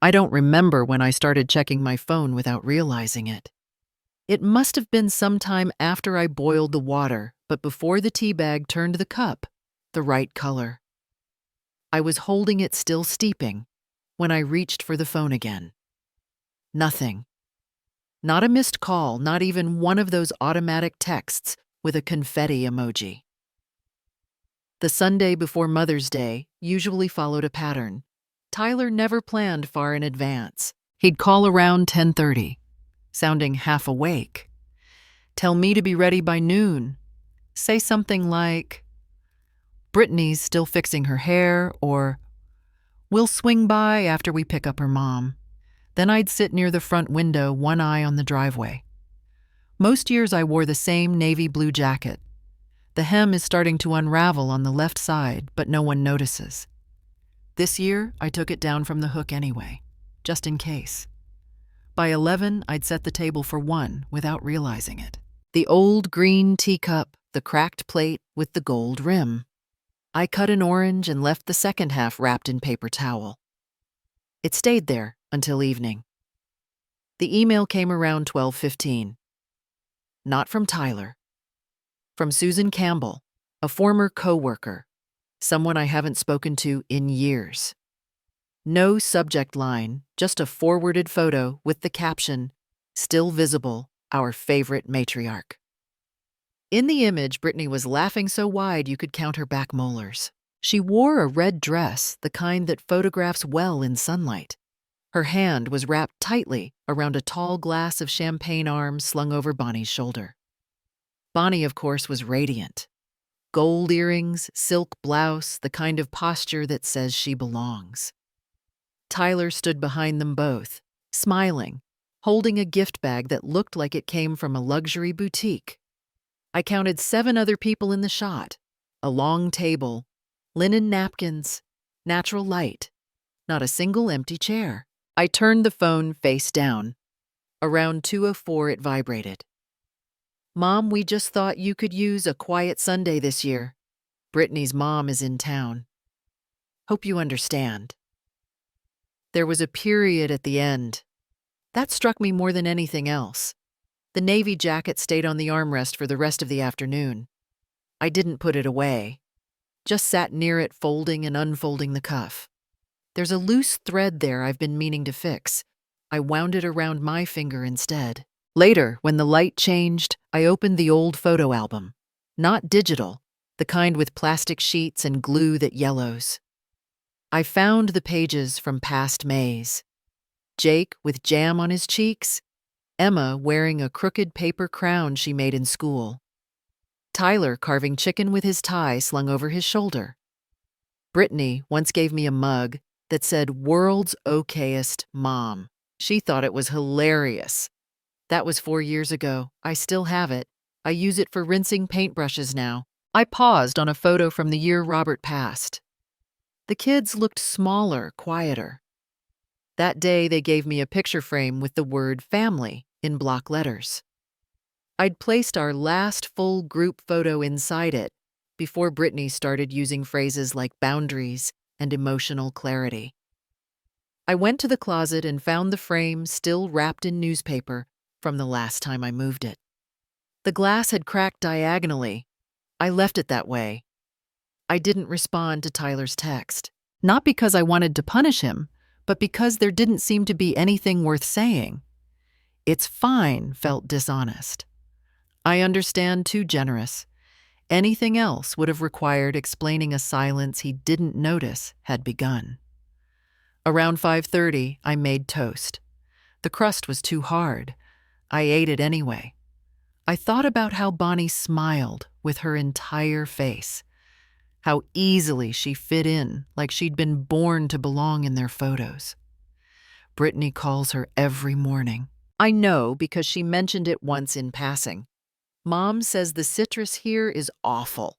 I don't remember when I started checking my phone without realizing it. It must have been sometime after I boiled the water, but before the tea bag turned the cup the right color. I was holding it still steeping when I reached for the phone again. Nothing. Not a missed call, not even one of those automatic texts with a confetti emoji. The Sunday before Mother's Day usually followed a pattern. Tyler never planned far in advance. He'd call around 10:30, sounding half awake. Tell me to be ready by noon. Say something like, "Brittany's still fixing her hair," or "We'll swing by after we pick up her mom." Then I'd sit near the front window, one eye on the driveway. Most years I wore the same navy blue jacket. The hem is starting to unravel on the left side, but no one notices. This year, I took it down from the hook anyway, just in case. By 11, I'd set the table for one without realizing it. The old green teacup, the cracked plate with the gold rim. I cut an orange and left the second half wrapped in paper towel. It stayed there until evening. The email came around 12:15. Not from Tyler. From Susan Campbell, a former co-worker, someone I haven't spoken to in years. No subject line, just a forwarded photo with the caption, "Still visible, our favorite matriarch." In the image, Brittany was laughing so wide you could count her back molars. She wore a red dress, the kind that photographs well in sunlight. Her hand was wrapped tightly around a tall glass of champagne arm slung over Bonnie's shoulder. Bonnie, of course, was radiant. Gold earrings, silk blouse, the kind of posture that says she belongs. Tyler stood behind them both, smiling, holding a gift bag that looked like it came from a luxury boutique. I counted 7 other people in the shot, a long table, linen napkins, natural light, not a single empty chair. I turned the phone face down. Around 2:04 it vibrated. "Mom, we just thought you could use a quiet Sunday this year. Brittany's mom is in town. Hope you understand." There was a period at the end. That struck me more than anything else. The navy jacket stayed on the armrest for the rest of the afternoon. I didn't put it away, just sat near it folding and unfolding the cuff. There's a loose thread there I've been meaning to fix. I wound it around my finger instead. Later, when the light changed, I opened the old photo album. Not digital, the kind with plastic sheets and glue that yellows. I found the pages from past Mays. Jake with jam on his cheeks, Emma wearing a crooked paper crown she made in school, Tyler carving chicken with his tie slung over his shoulder. Brittany once gave me a mug that said "World's Okayest Mom." She thought it was hilarious. That was 4 years ago. I still have it. I use it for rinsing paintbrushes now. I paused on a photo from the year Robert passed. The kids looked smaller, quieter. That day, they gave me a picture frame with the word "family" in block letters. I'd placed our last full group photo inside it before Brittany started using phrases like boundaries and emotional clarity. I went to the closet and found the frame still wrapped in newspaper from the last time I moved it. The glass had cracked diagonally. I left it that way. I didn't respond to Tyler's text. Not because I wanted to punish him, but because there didn't seem to be anything worth saying. "It's fine" felt dishonest. I understand too generous. Anything else would have required explaining a silence he didn't notice had begun. Around 5:30, I made toast. The crust was too hard. I ate it anyway. I thought about how Bonnie smiled with her entire face, how easily she fit in, like she'd been born to belong in their photos. Brittany calls her every morning. I know because she mentioned it once in passing. "Mom says the citrus here is awful.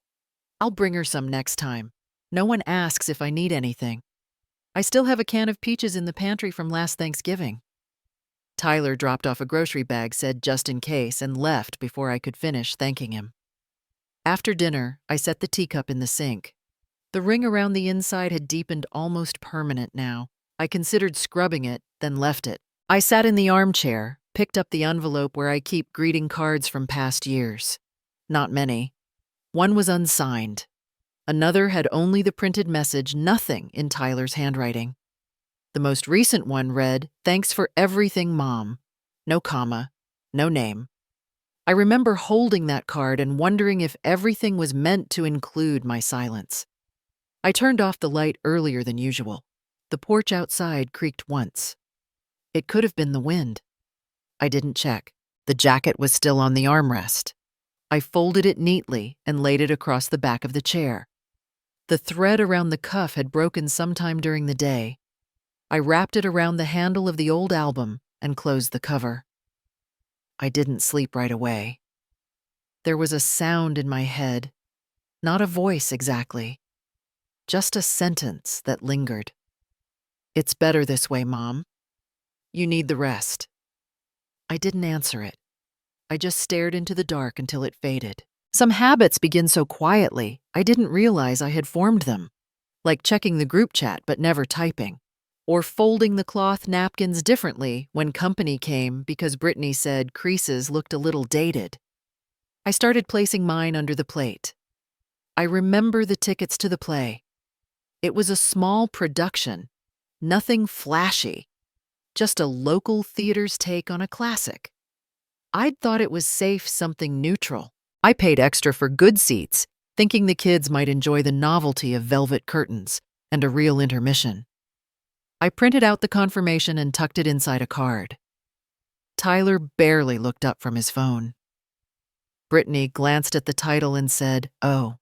I'll bring her some next time. No one asks if I need anything. I still have a can of peaches in the pantry from last Thanksgiving." Tyler dropped off a grocery bag, said "just in case," and left before I could finish thanking him. After dinner, I set the teacup in the sink. The ring around the inside had deepened almost permanent now. I considered scrubbing it, then left it. I sat in the armchair, picked up the envelope where I keep greeting cards from past years. Not many. One was unsigned. Another had only the printed message, nothing in Tyler's handwriting. The most recent one read, "Thanks for everything, Mom." No comma, no name. I remember holding that card and wondering if everything was meant to include my silence. I turned off the light earlier than usual. The porch outside creaked once. It could have been the wind. I didn't check. The jacket was still on the armrest. I folded it neatly and laid it across the back of the chair. The thread around the cuff had broken sometime during the day. I wrapped it around the handle of the old album and closed the cover. I didn't sleep right away. There was a sound in my head, not a voice exactly, just a sentence that lingered. "It's better this way, Mom. You need the rest." I didn't answer it. I just stared into the dark until it faded. Some habits begin so quietly, I didn't realize I had formed them, like checking the group chat but never typing, or folding the cloth napkins differently when company came because Brittany said creases looked a little dated. I started placing mine under the plate. I remember the tickets to the play. It was a small production, nothing flashy, just a local theater's take on a classic. I'd thought it was safe, something neutral. I paid extra for good seats, thinking the kids might enjoy the novelty of velvet curtains and a real intermission. I printed out the confirmation and tucked it inside a card. Tyler barely looked up from his phone. Brittany glanced at the title and said, "Oh."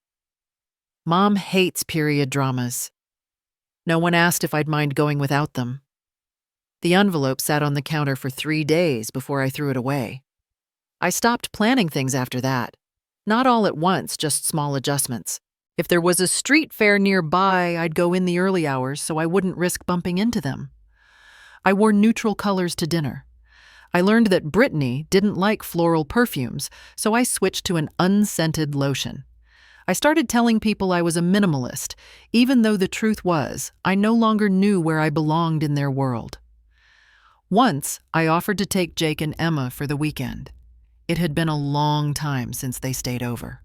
Mom hates period dramas. No one asked if I'd mind going without them. The envelope sat on the counter for 3 days before I threw it away. I stopped planning things after that. Not all at once, just small adjustments. If there was a street fair nearby, I'd go in the early hours so I wouldn't risk bumping into them. I wore neutral colors to dinner. I learned that Brittany didn't like floral perfumes, so I switched to an unscented lotion. I started telling people I was a minimalist, even though the truth was, I no longer knew where I belonged in their world. Once, I offered to take Jake and Emma for the weekend. It had been a long time since they stayed over.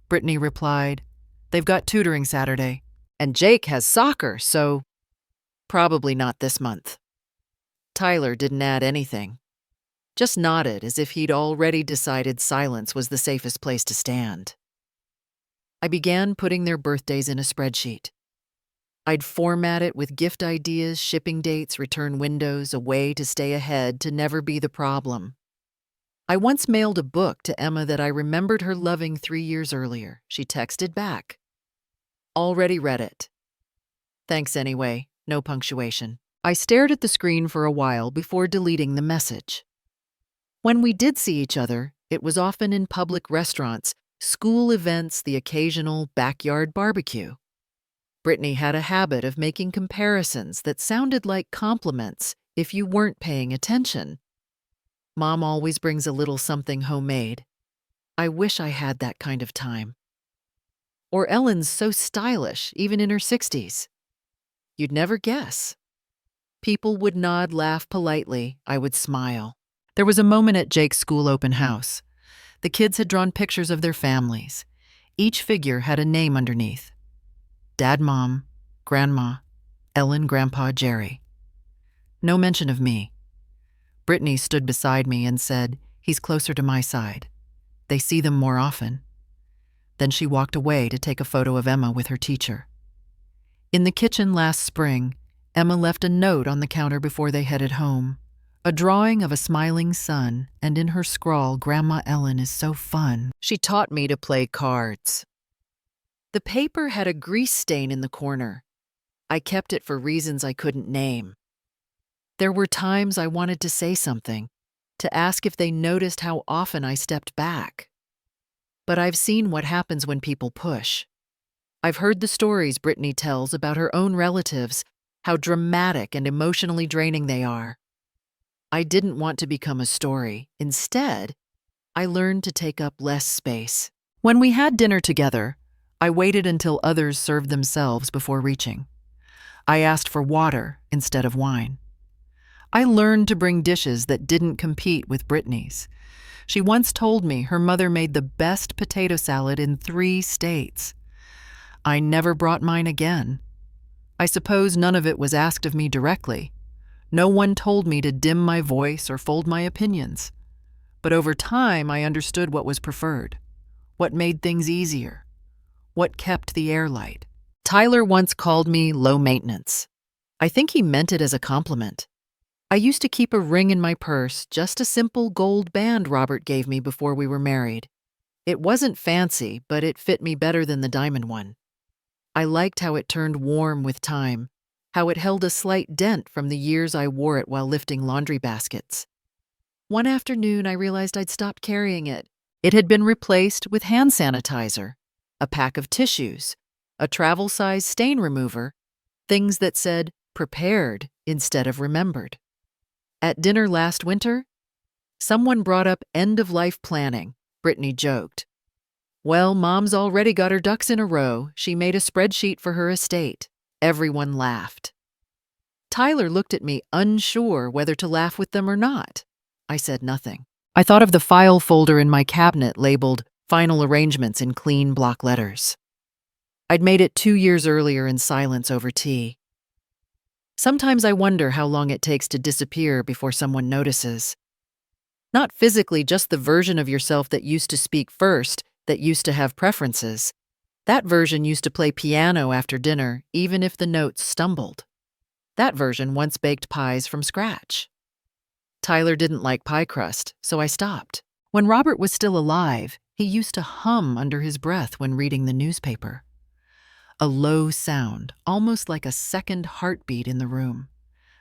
Brittany replied, "They've got tutoring Saturday, and Jake has soccer, so probably not this month." Tyler didn't add anything, just nodded as if he'd already decided silence was the safest place to stand. I began putting their birthdays in a spreadsheet. I'd format it with gift ideas, shipping dates, return windows, a way to stay ahead to never be the problem. I once mailed a book to Emma that I remembered her loving 3 years earlier. She texted back, "Already read it. Thanks anyway," no punctuation. I stared at the screen for a while before deleting the message. When we did see each other, it was often in public restaurants, school events, the occasional backyard barbecue. Brittany had a habit of making comparisons that sounded like compliments if you weren't paying attention. Mom always brings a little something homemade. I wish I had that kind of time. Or Ellen's so stylish, even in her 60s. You'd never guess. People would nod, laugh politely. I would smile. There was a moment at Jake's school open house. The kids had drawn pictures of their families. Each figure had a name underneath. Dad, Mom, Grandma, Ellen, Grandpa, Jerry. No mention of me. Brittany stood beside me and said, "He's closer to my side. They see them more often." Then she walked away to take a photo of Emma with her teacher. In the kitchen last spring, Emma left a note on the counter before they headed home. A drawing of a smiling sun, and in her scrawl, "Grandma Ellen is so fun. She taught me to play cards." The paper had a grease stain in the corner. I kept it for reasons I couldn't name. There were times I wanted to say something, to ask if they noticed how often I stepped back. But I've seen what happens when people push. I've heard the stories Brittany tells about her own relatives, how dramatic and emotionally draining they are. I didn't want to become a story. Instead, I learned to take up less space. When we had dinner together, I waited until others served themselves before reaching. I asked for water instead of wine. I learned to bring dishes that didn't compete with Brittany's. She once told me her mother made the best potato salad in 3 states. I never brought mine again. I suppose none of it was asked of me directly. No one told me to dim my voice or fold my opinions. But over time, I understood what was preferred, what made things easier, what kept the air light. Tyler once called me low maintenance. I think he meant it as a compliment. I used to keep a ring in my purse, just a simple gold band Robert gave me before we were married. It wasn't fancy, but it fit me better than the diamond one. I liked how it turned warm with time, how it held a slight dent from the years I wore it while lifting laundry baskets. One afternoon, I realized I'd stopped carrying it. It had been replaced with hand sanitizer, a pack of tissues, a travel-size stain remover, things that said prepared instead of remembered. At dinner last winter, someone brought up end-of-life planning. Brittany joked. Well, Mom's already got her ducks in a row. She made a spreadsheet for her estate. Everyone laughed. Tyler looked at me, unsure whether to laugh with them or not. I said nothing. I thought of the file folder in my cabinet labeled Final Arrangements in clean block letters. I'd made it 2 years earlier in silence over tea. Sometimes I wonder how long it takes to disappear before someone notices. Not physically, just the version of yourself that used to speak first, that used to have preferences. That version used to play piano after dinner, even if the notes stumbled. That version once baked pies from scratch. Tyler didn't like pie crust, so I stopped. When Robert was still alive, he used to hum under his breath when reading the newspaper. A low sound, almost like a second heartbeat in the room.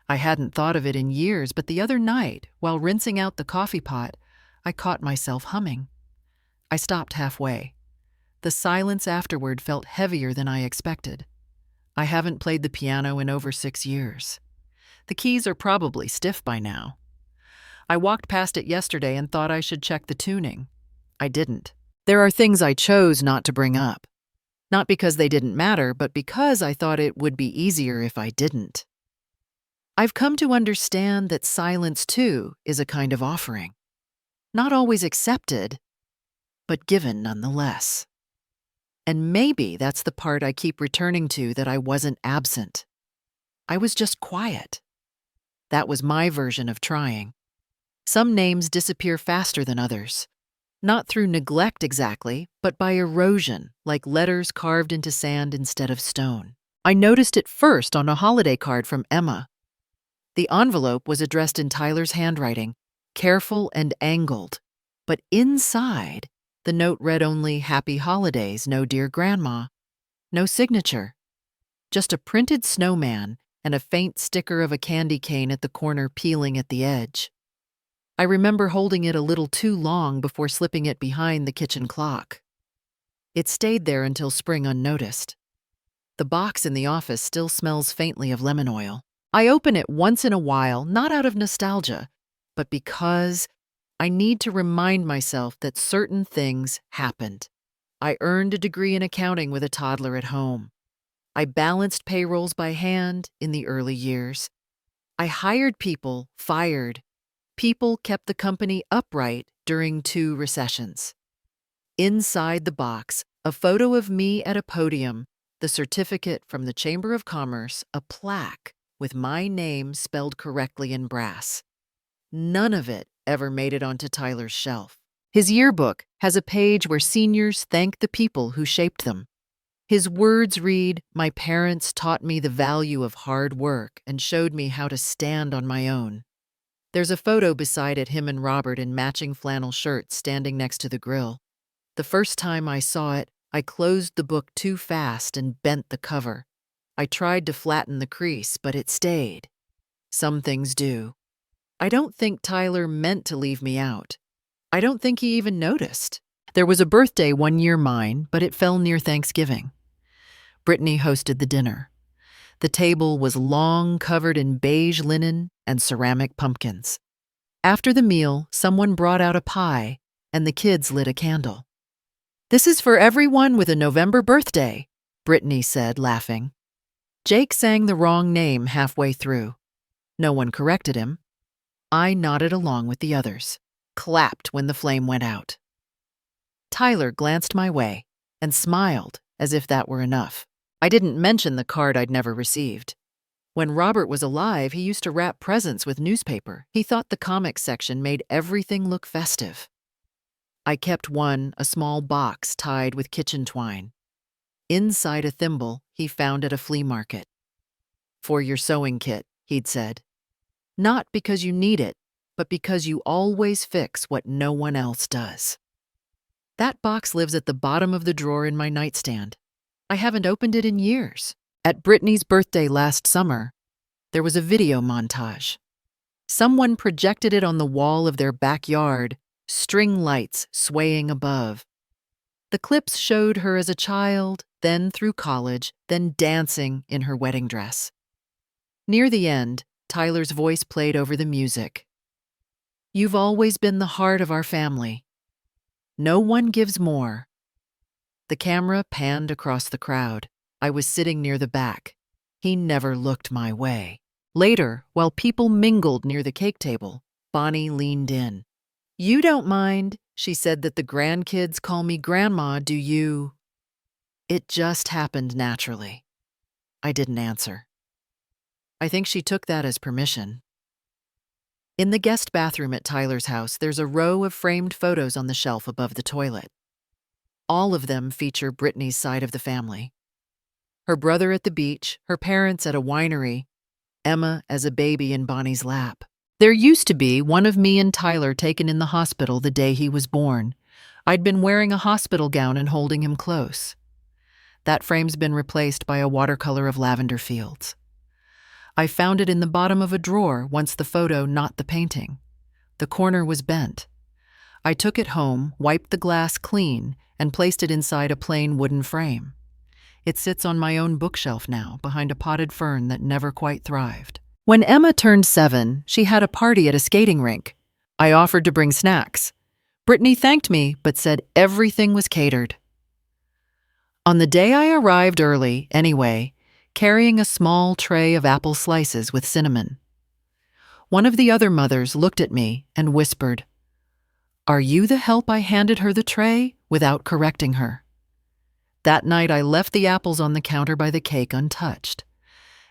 I hadn't thought of it in years, but the other night, while rinsing out the coffee pot, I caught myself humming. I stopped halfway. The silence afterward felt heavier than I expected. I haven't played the piano in over 6 years. The keys are probably stiff by now. I walked past it yesterday and thought I should check the tuning. I didn't. There are things I chose not to bring up. Not because they didn't matter, but because I thought it would be easier if I didn't. I've come to understand that silence, too, is a kind of offering. Not always accepted, but given nonetheless. And maybe that's the part I keep returning to, that I wasn't absent. I was just quiet. That was my version of trying. Some names disappear faster than others. Not through neglect exactly, but by erosion, like letters carved into sand instead of stone. I noticed it first on a holiday card from Emma. The envelope was addressed in Tyler's handwriting, careful and angled. But inside, the note read only Happy Holidays, no dear grandma. No signature. Just a printed snowman and a faint sticker of a candy cane at the corner peeling at the edge. I remember holding it a little too long before slipping it behind the kitchen clock. It stayed there until spring unnoticed. The box in the office still smells faintly of lemon oil. I open it once in a while, not out of nostalgia, but because I need to remind myself that certain things happened. I earned a degree in accounting with a toddler at home. I balanced payrolls by hand in the early years. I hired people, fired. People kept the company upright during 2 recessions. Inside the box, a photo of me at a podium, the certificate from the Chamber of Commerce, a plaque with my name spelled correctly in brass. None of it ever made it onto Tyler's shelf. His yearbook has a page where seniors thank the people who shaped them. His words read, "My parents taught me the value of hard work and showed me how to stand on my own." There's a photo beside it, him and Robert in matching flannel shirts standing next to the grill. The first time I saw it, I closed the book too fast and bent the cover. I tried to flatten the crease, but it stayed. Some things do. I don't think Tyler meant to leave me out. I don't think he even noticed. There was a birthday one year mine, but it fell near Thanksgiving. Brittany hosted the dinner. The table was long, covered in beige linen and ceramic pumpkins. After the meal, someone brought out a pie, and the kids lit a candle. "This is for everyone with a November birthday," Brittany said, laughing. Jake sang the wrong name halfway through. No one corrected him. I nodded along with the others, clapped when the flame went out. Tyler glanced my way and smiled as if that were enough. I didn't mention the card I'd never received. When Robert was alive, he used to wrap presents with newspaper. He thought the comics section made everything look festive. I kept one, a small box tied with kitchen twine. Inside a thimble he found at a flea market. "For your sewing kit," he'd said. "Not because you need it, but because you always fix what no one else does." That box lives at the bottom of the drawer in my nightstand. I haven't opened it in years. At Brittany's birthday last summer, there was a video montage. Someone projected it on the wall of their backyard, string lights swaying above. The clips showed her as a child, then through college, then dancing in her wedding dress. Near the end, Tyler's voice played over the music. "You've always been the heart of our family. No one gives more." The camera panned across the crowd. I was sitting near the back. He never looked my way. Later, while people mingled near the cake table, Bonnie leaned in. "You don't mind," she said, "that the grandkids call me Grandma, do you?" It just happened naturally. I didn't answer. I think she took that as permission. In the guest bathroom at Tyler's house, there's a row of framed photos on the shelf above the toilet. All of them feature Brittany's side of the family. Her brother at the beach, her parents at a winery, Emma as a baby in Bonnie's lap. There used to be one of me and Tyler taken in the hospital the day he was born. I'd been wearing a hospital gown and holding him close. That frame's been replaced by a watercolor of lavender fields. I found it in the bottom of a drawer once the photo, not the painting. The corner was bent. I took it home, wiped the glass clean, and placed it inside a plain wooden frame. It sits on my own bookshelf now, behind a potted fern that never quite thrived. When Emma turned 7, she had a party at a skating rink. I offered to bring snacks. Brittany thanked me, but said everything was catered. On the day I arrived early, anyway, carrying a small tray of apple slices with cinnamon. One of the other mothers looked at me and whispered, "Are you the help I handed her the tray?" without correcting her. That night I left the apples on the counter by the cake untouched.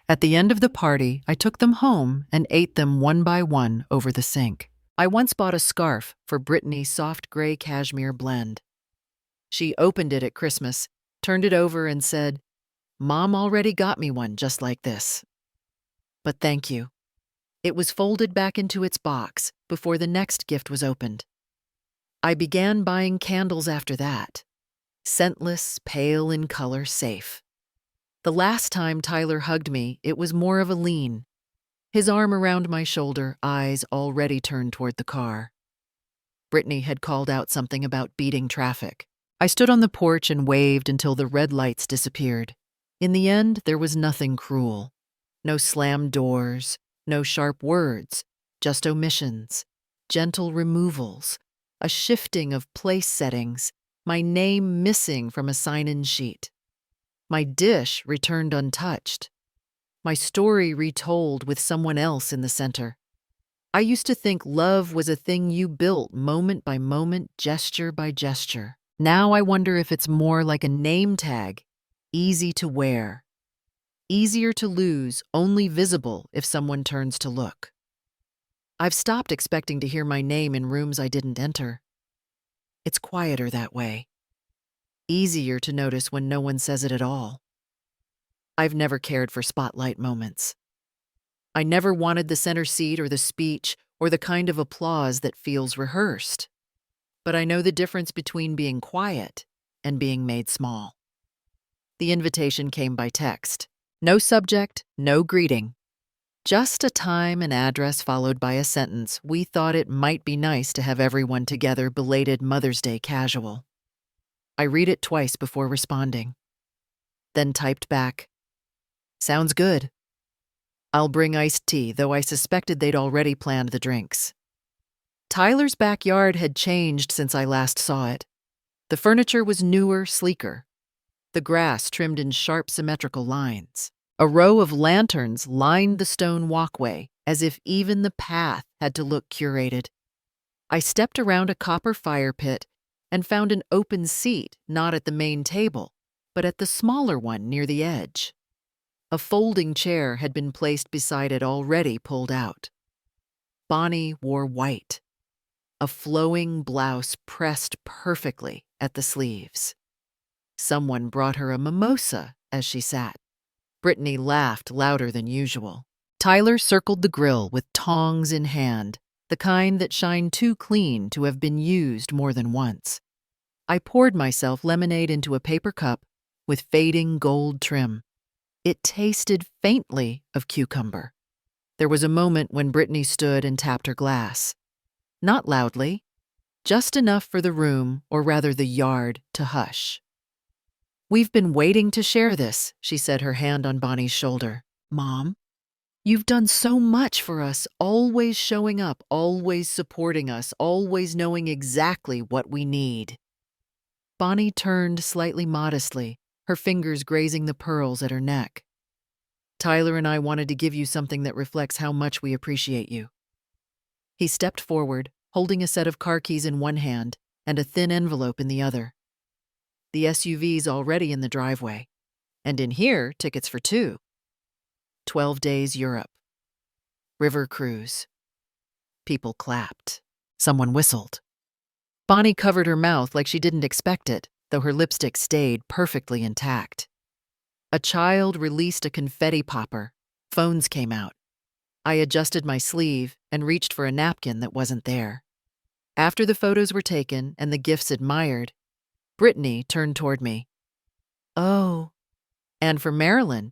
At the end of the party, I took them home and ate them one by one over the sink. I once bought a scarf for Brittany's soft gray cashmere blend. She opened it at Christmas, turned it over and said, "Mom already got me one just like this." But thank you. It was folded back into its box before the next gift was opened. I began buying candles after that. Scentless, pale in color, safe. The last time Tyler hugged me, it was more of a lean. His arm around my shoulder, eyes already turned toward the car. Brittany had called out something about beating traffic. I stood on the porch and waved until the red lights disappeared. In the end, there was nothing cruel. No slammed doors, no sharp words, just omissions, gentle removals, a shifting of place settings, my name missing from a sign-in sheet. My dish returned untouched. My story retold with someone else in the center. I used to think love was a thing you built moment by moment, gesture by gesture. Now I wonder if it's more like a name tag, easy to wear, easier to lose, only visible if someone turns to look. I've stopped expecting to hear my name in rooms I didn't enter. It's quieter that way. Easier to notice when no one says it at all. I've never cared for spotlight moments. I never wanted the center seat or the speech or the kind of applause that feels rehearsed. But I know the difference between being quiet and being made small. The invitation came by text. No subject, no greeting. Just a time and address followed by a sentence. "We thought it might be nice to have everyone together, belated Mother's Day casual." I read it twice before responding. Then typed back, "Sounds good. I'll bring iced tea," though I suspected they'd already planned the drinks. Tyler's backyard had changed since I last saw it. The furniture was newer, sleeker. The grass trimmed in sharp, symmetrical lines. A row of lanterns lined the stone walkway, as if even the path had to look curated. I stepped around a copper fire pit and found an open seat not at the main table, but at the smaller one near the edge. A folding chair had been placed beside it, already pulled out. Bonnie wore white, a flowing blouse pressed perfectly at the sleeves. Someone brought her a mimosa as she sat. Brittany laughed louder than usual. Tyler circled the grill with tongs in hand, the kind that shine too clean to have been used more than once. I poured myself lemonade into a paper cup with fading gold trim. It tasted faintly of cucumber. There was a moment when Brittany stood and tapped her glass. Not loudly, just enough for the room, or rather the yard, to hush. "We've been waiting to share this," she said, her hand on Bonnie's shoulder. "Mom, you've done so much for us, always showing up, always supporting us, always knowing exactly what we need." Bonnie turned slightly modestly, her fingers grazing the pearls at her neck. "Tyler and I wanted to give you something that reflects how much we appreciate you." He stepped forward, holding a set of car keys in one hand and a thin envelope in the other. "The SUV's already in the driveway, and in here, tickets for 2. 12 days Europe. River cruise." People clapped. Someone whistled. Bonnie covered her mouth like she didn't expect it, though her lipstick stayed perfectly intact. A child released a confetti popper. Phones came out. I adjusted my sleeve and reached for a napkin that wasn't there. After the photos were taken and the gifts admired, Brittany turned toward me. "Oh, and for Marilyn,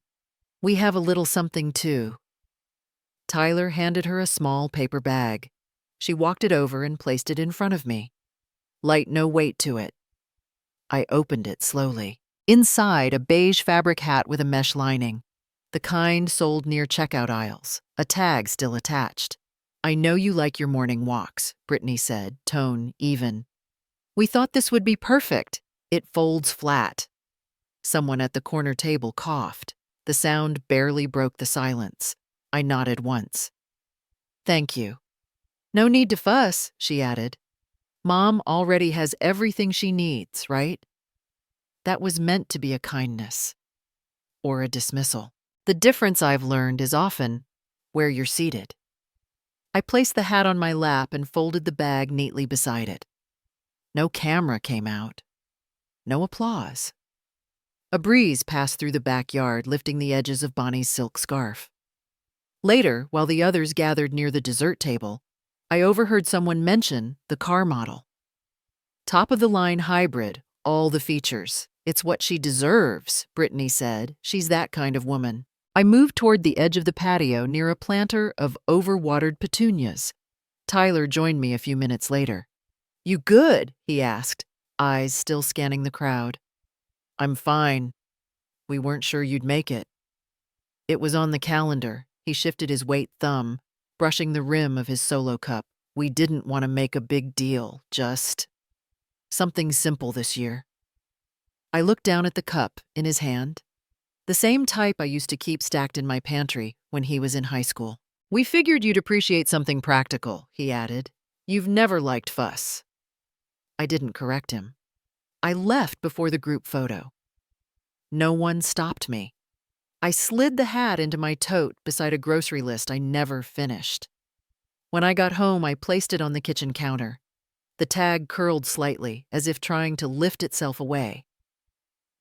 we have a little something too." Tyler handed her a small paper bag. She walked it over and placed it in front of me. Light no weight to it. I opened it slowly. Inside, a beige fabric hat with a mesh lining, the kind sold near checkout aisles, a tag still attached. "I know you like your morning walks," Brittany said, tone even. "We thought this would be perfect. It folds flat." Someone at the corner table coughed. The sound barely broke the silence. I nodded once. "Thank you." "No need to fuss," she added. "Mom already has everything she needs, right?" That was meant to be a kindness. Or a dismissal. The difference, I've learned, is often where you're seated. I placed the hat on my lap and folded the bag neatly beside it. No camera came out. No applause. A breeze passed through the backyard, lifting the edges of Bonnie's silk scarf. Later, while the others gathered near the dessert table, I overheard someone mention the car model. "Top-of-the-line hybrid, all the features. It's what she deserves," Brittany said. "She's that kind of woman." I moved toward the edge of the patio near a planter of overwatered petunias. Tyler joined me a few minutes later. "You good?" he asked, eyes still scanning the crowd. "I'm fine. We weren't sure you'd make it." It was on the calendar. He shifted his weight thumb, brushing the rim of his solo cup. "We didn't want to make a big deal, just something simple this year." I looked down at the cup in his hand, the same type I used to keep stacked in my pantry when he was in high school. "We figured you'd appreciate something practical," he added. "You've never liked fuss." I didn't correct him. I left before the group photo. No one stopped me. I slid the hat into my tote beside a grocery list I never finished. When I got home, I placed it on the kitchen counter. The tag curled slightly, as if trying to lift itself away.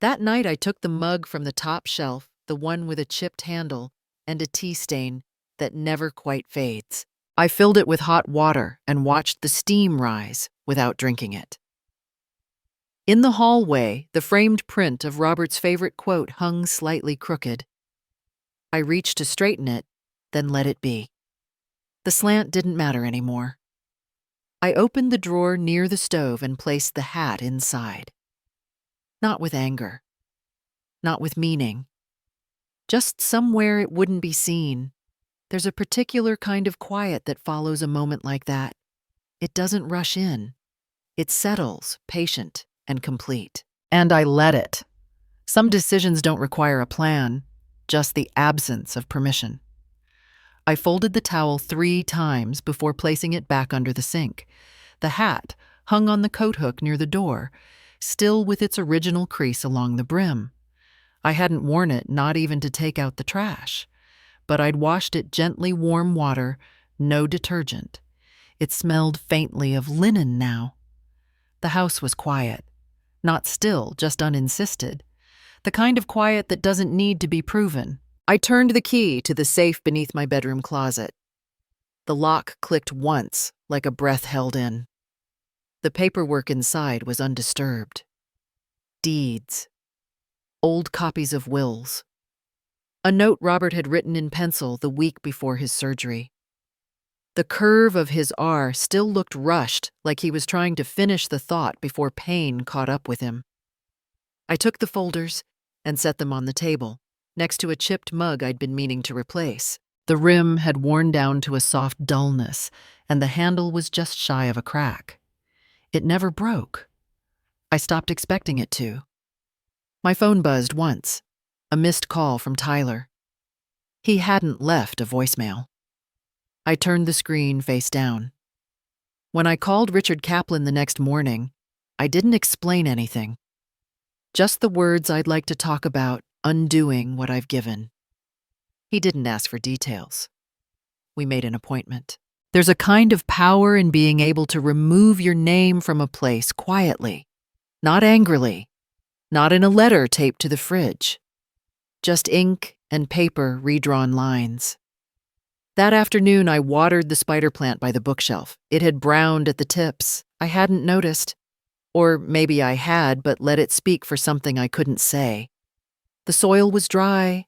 That night, I took the mug from the top shelf, the one with a chipped handle and a tea stain that never quite fades. I filled it with hot water and watched the steam rise without drinking it. In the hallway, the framed print of Robert's favorite quote hung slightly crooked. I reached to straighten it, then let it be. The slant didn't matter anymore. I opened the drawer near the stove and placed the hat inside. Not with anger. Not with meaning. Just somewhere it wouldn't be seen. There's a particular kind of quiet that follows a moment like that. It doesn't rush in. It settles, patient and complete. And I let it. Some decisions don't require a plan. just the absence of permission. I folded the towel 3 times before placing it back under the sink. The hat hung on the coat hook near the door, still with its original crease along the brim. I hadn't worn it, not even to take out the trash, but I'd washed it gently warm water, no detergent. It smelled faintly of linen now. The house was quiet. Not still, just uninsisted. The kind of quiet that doesn't need to be proven. I turned the key to the safe beneath my bedroom closet. The lock clicked once, like a breath held in. The paperwork inside was undisturbed. Deeds. Old copies of wills. A note Robert had written in pencil the week before his surgery. The curve of his R still looked rushed, like he was trying to finish the thought before pain caught up with him. I took the folders and set them on the table, next to a chipped mug I'd been meaning to replace. The rim had worn down to a soft dullness, and the handle was just shy of a crack. It never broke. I stopped expecting it to. My phone buzzed once, a missed call from Tyler. He hadn't left a voicemail. I turned the screen face down. When I called Richard Kaplan the next morning, I didn't explain anything. Just the words I'd like to talk about undoing what I've given. He didn't ask for details. We made an appointment. There's a kind of power in being able to remove your name from a place quietly, not angrily, not in a letter taped to the fridge. Just ink and paper redrawn lines. That afternoon, I watered the spider plant by the bookshelf. It had browned at the tips. I hadn't noticed. Or maybe I had, but let it speak for something I couldn't say. The soil was dry.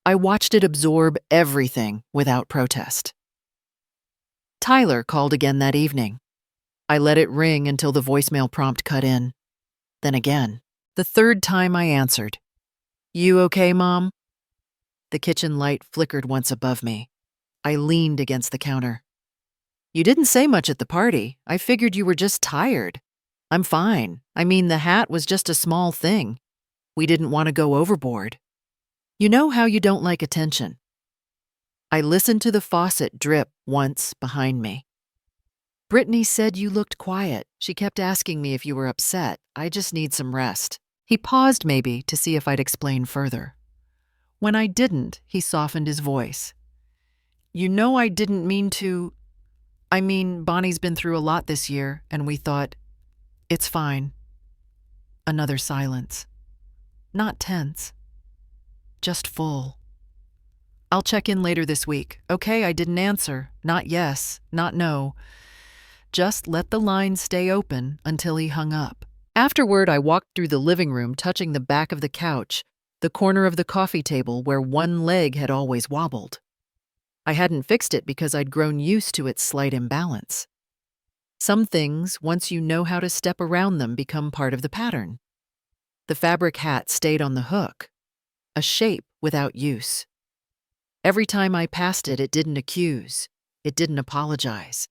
I watched it absorb everything without protest. Tyler called again that evening. I let it ring until the voicemail prompt cut in. Then again. The third time I answered. "You okay, Mom?" The kitchen light flickered once above me. I leaned against the counter. "You didn't say much at the party. I figured you were just tired." "I'm fine. I mean, the hat was just a small thing. We didn't want to go overboard. You know how you don't like attention." I listened to the faucet drip once behind me. "Brittany said you looked quiet. She kept asking me if you were upset. I just need some rest." He paused maybe to see if I'd explain further. When I didn't, he softened his voice. "You know I didn't mean to. I mean, Bonnie's been through a lot this year, and we thought, it's fine." Another silence. Not tense. Just full. "I'll check in later this week." "Okay," I didn't answer. Not yes, not no. Just let the line stay open until he hung up. Afterward, I walked through the living room, touching the back of the couch, the corner of the coffee table where one leg had always wobbled. I hadn't fixed it because I'd grown used to its slight imbalance. Some things, once you know how to step around them, become part of the pattern. The fabric hat stayed on the hook, a shape without use. Every time I passed it, it didn't accuse. It didn't apologize.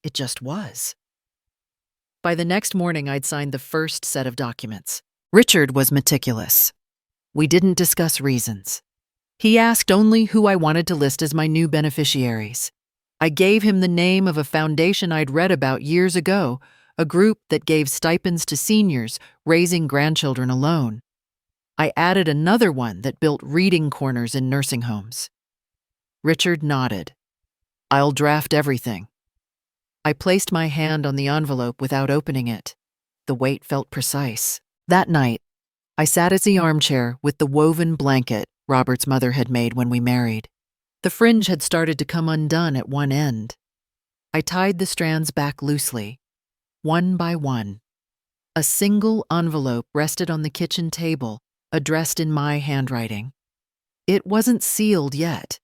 It just was. By the next morning, I'd signed the first set of documents. Richard was meticulous. We didn't discuss reasons. He asked only who I wanted to list as my new beneficiaries. I gave him the name of a foundation I'd read about years ago, a group that gave stipends to seniors raising grandchildren alone. I added another one that built reading corners in nursing homes. Richard nodded. "I'll draft everything." I placed my hand on the envelope without opening it. The weight felt precise. That night, I sat as the armchair with the woven blanket Robert's mother had made when we married. The fringe had started to come undone at one end. I tied the strands back loosely, one by one. A single envelope rested on the kitchen table, addressed in my handwriting. It wasn't sealed yet.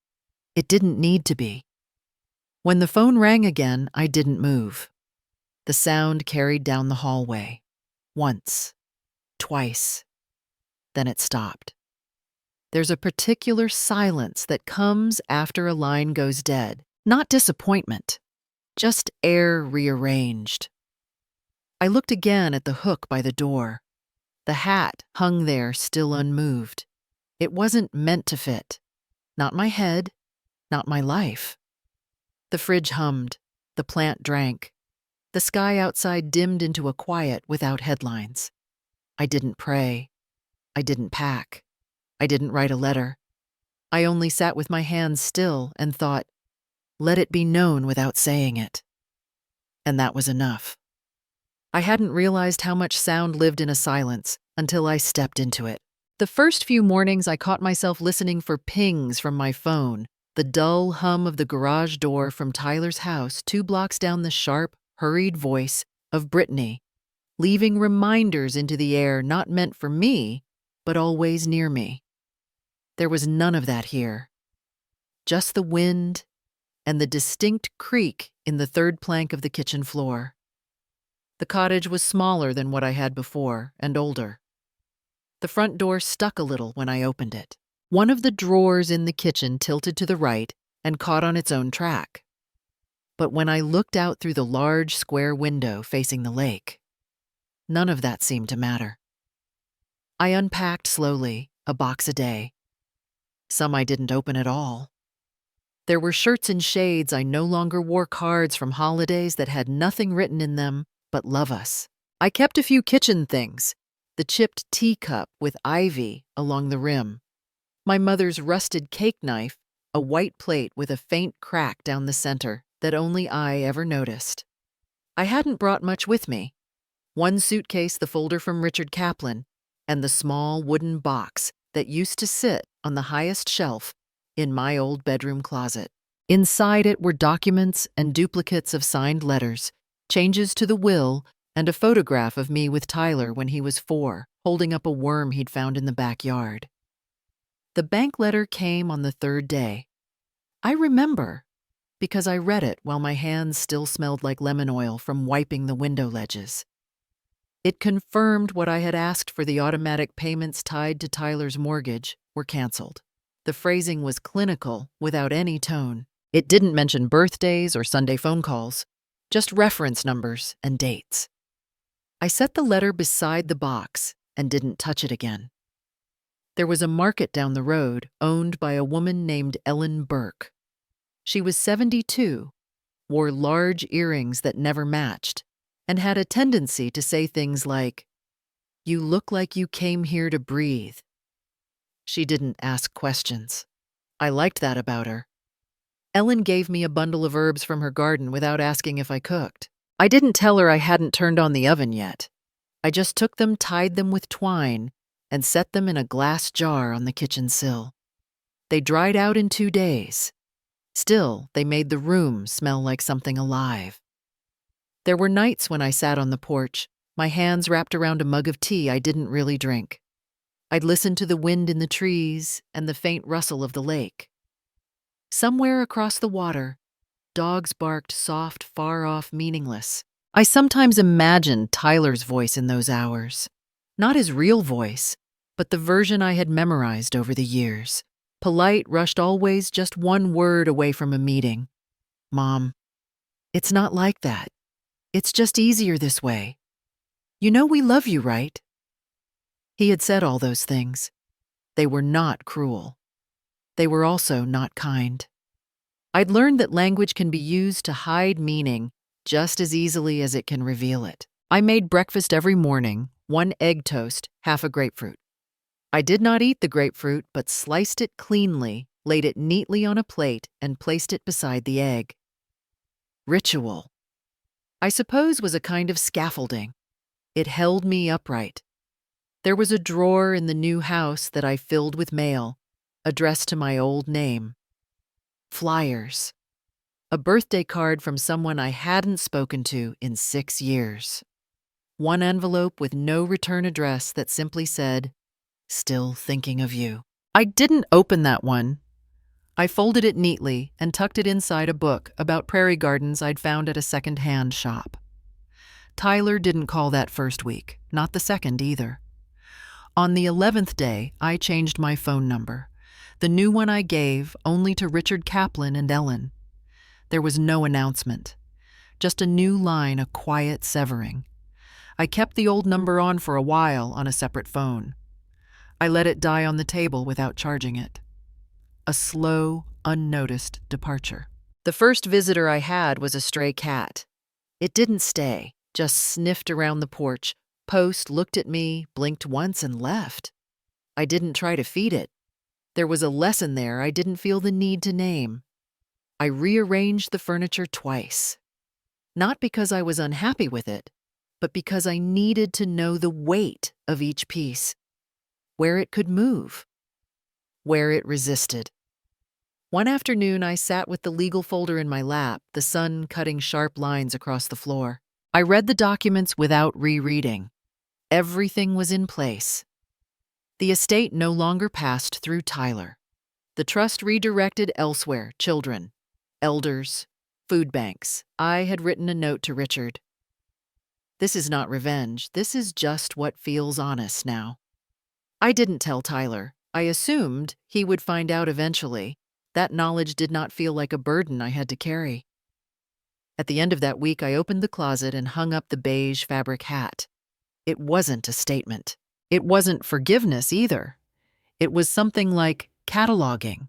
It didn't need to be. When the phone rang again, I didn't move. The sound carried down the hallway. Once. Twice. Then it stopped. There's a particular silence that comes after a line goes dead. Not disappointment. Just air rearranged. I looked again at the hook by the door. The hat hung there still unmoved. It wasn't meant to fit. Not my head, not my life. The fridge hummed, the plant drank. The sky outside dimmed into a quiet without headlines. I didn't pray. I didn't pack. I didn't write a letter. I only sat with my hands still and thought, let it be known without saying it. And that was enough. I hadn't realized how much sound lived in a silence until I stepped into it. The first few mornings, I caught myself listening for pings from my phone, the dull hum of the garage door from Tyler's house 2 blocks down, the sharp, hurried voice of Brittany, leaving reminders into the air not meant for me, but always near me. There was none of that here. Just the wind and the distinct creak in the third plank of the kitchen floor. The cottage was smaller than what I had before and older. The front door stuck a little when I opened it. One of the drawers in the kitchen tilted to the right and caught on its own track. But when I looked out through the large square window facing the lake, none of that seemed to matter. I unpacked slowly, a box a day. Some I didn't open at all. There were shirts in shades I no longer wore, cards from holidays that had nothing written in them but love us. I kept a few kitchen things, the chipped teacup with ivy along the rim, my mother's rusted cake knife, a white plate with a faint crack down the center that only I ever noticed. I hadn't brought much with me. One suitcase, the folder from Richard Kaplan, and the small wooden box that used to sit on the highest shelf in my old bedroom closet. Inside it were documents and duplicates of signed letters, changes to the will, and a photograph of me with Tyler when he was 4, holding up a worm he'd found in the backyard. The bank letter came on the 3rd day. I remember, because I read it while my hands still smelled like lemon oil from wiping the window ledges. It confirmed what I had asked for. The automatic payments tied to Tyler's mortgage were canceled. The phrasing was clinical, without any tone. It didn't mention birthdays or Sunday phone calls, just reference numbers and dates. I set the letter beside the box and didn't touch it again. There was a market down the road owned by a woman named Ellen Burke. She was 72, wore large earrings that never matched, and had a tendency to say things like, "You look like you came here to breathe." She didn't ask questions. I liked that about her. Ellen gave me a bundle of herbs from her garden without asking if I cooked. I didn't tell her I hadn't turned on the oven yet. I just took them, tied them with twine, and set them in a glass jar on the kitchen sill. They dried out in 2 days. Still, they made the room smell like something alive. There were nights when I sat on the porch, my hands wrapped around a mug of tea I didn't really drink. I'd listen to the wind in the trees and the faint rustle of the lake. Somewhere across the water, dogs barked soft, far-off, meaningless. I sometimes imagined Tyler's voice in those hours. Not his real voice, but the version I had memorized over the years. Polite, rushed, always just one word away from a meeting. "Mom, it's not like that. It's just easier this way. You know we love you, right?" He had said all those things. They were not cruel. They were also not kind. I'd learned that language can be used to hide meaning just as easily as it can reveal it. I made breakfast every morning, 1 egg toast, half a grapefruit. I did not eat the grapefruit, but sliced it cleanly, laid it neatly on a plate, and placed it beside the egg. Ritual, I suppose, was a kind of scaffolding. It held me upright. There was a drawer in the new house that I filled with mail, addressed to my old name. Flyers. A birthday card from someone I hadn't spoken to in 6 years. One envelope with no return address that simply said, "Still thinking of you." I didn't open that one. I folded it neatly and tucked it inside a book about prairie gardens I'd found at a second-hand shop. Tyler didn't call that first week, not the second either. On the 11th day, I changed my phone number. The new one I gave only to Richard Kaplan and Ellen. There was no announcement, just a new line, a quiet severing. I kept the old number on for a while on a separate phone. I let it die on the table without charging it. A slow, unnoticed departure. The first visitor I had was a stray cat. It didn't stay, just sniffed around the porch, looked at me, blinked once, and left. I didn't try to feed it. There was a lesson there I didn't feel the need to name. I rearranged the furniture twice. Not because I was unhappy with it, but because I needed to know the weight of each piece, where it could move, where it resisted. One afternoon, I sat with the legal folder in my lap, the sun cutting sharp lines across the floor. I read the documents without rereading. Everything was in place. The estate no longer passed through Tyler. The trust redirected elsewhere, children, elders, food banks. I had written a note to Richard. This is not revenge. This is just what feels honest now. I didn't tell Tyler. I assumed he would find out eventually. That knowledge did not feel like a burden I had to carry. At the end of that week, I opened the closet and hung up the beige fabric hat. It wasn't a statement. It wasn't forgiveness either. It was something like cataloging,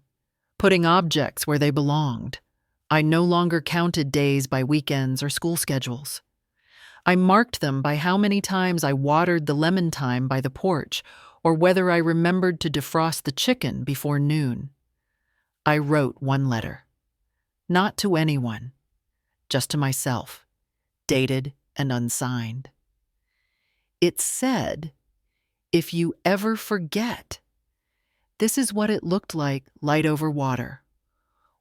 putting objects where they belonged. I no longer counted days by weekends or school schedules. I marked them by how many times I watered the lemon thyme by the porch, or whether I remembered to defrost the chicken before noon. I wrote one letter. Not to anyone, just to myself, dated and unsigned. It said, if you ever forget, this is what it looked like light over water.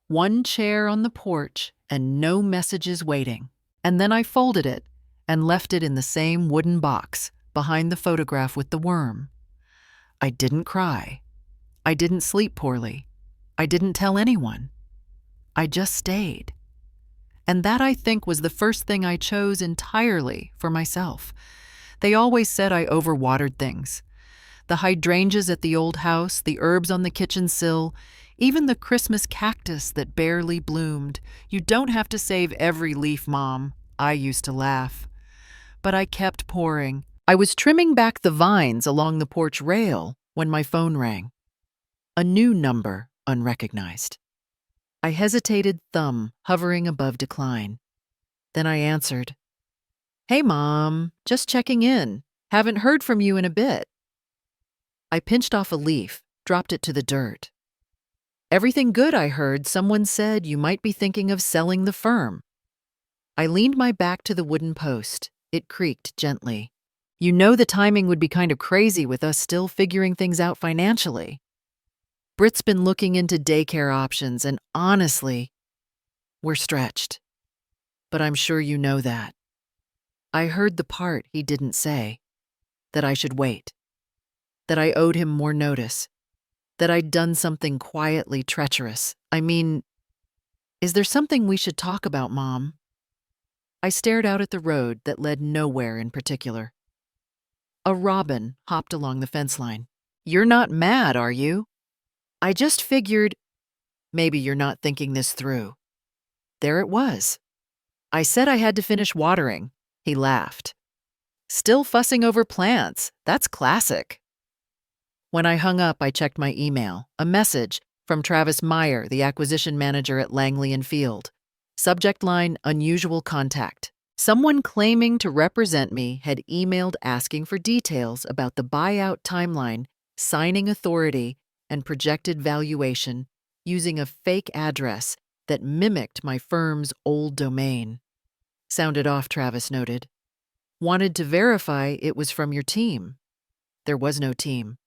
One chair on the porch and no messages waiting. And then I folded it and left it in the same wooden box behind the photograph with the worm. I didn't cry. I didn't sleep poorly. I didn't tell anyone. I just stayed. And that, I think, was the first thing I chose entirely for myself. They always said I overwatered things. The hydrangeas at the old house, the herbs on the kitchen sill, even the Christmas cactus that barely bloomed. You don't have to save every leaf, Mom. I used to laugh. But I kept pouring. I was trimming back the vines along the porch rail when my phone rang. A new number, unrecognized. I hesitated, thumb hovering above decline. Then I answered. Hey, Mom, just checking in. Haven't heard from you in a bit. I pinched off a leaf, dropped it to the dirt. Everything good, I heard. Someone said you might be thinking of selling the firm. I leaned my back to the wooden post. It creaked gently. You know the timing would be kind of crazy with us still figuring things out financially. Britt's been looking into daycare options, and honestly, we're stretched. But I'm sure you know that. I heard the part he didn't say, that I should wait, that I owed him more notice, that I'd done something quietly treacherous. I mean, is there something we should talk about, Mom? I stared out at the road that led nowhere in particular. A robin hopped along the fence line. You're not mad, are you? I just figured, maybe you're not thinking this through. There it was. I said I had to finish watering. He laughed. Still fussing over plants. That's classic. When I hung up, I checked my email. A message from Travis Meyer, the acquisition manager at Langley and Field. Subject line, unusual contact. Someone claiming to represent me had emailed asking for details about the buyout timeline, signing authority, and projected valuation using a fake address that mimicked my firm's old domain. Sounded off, Travis noted. Wanted to verify it was from your team. There was no team.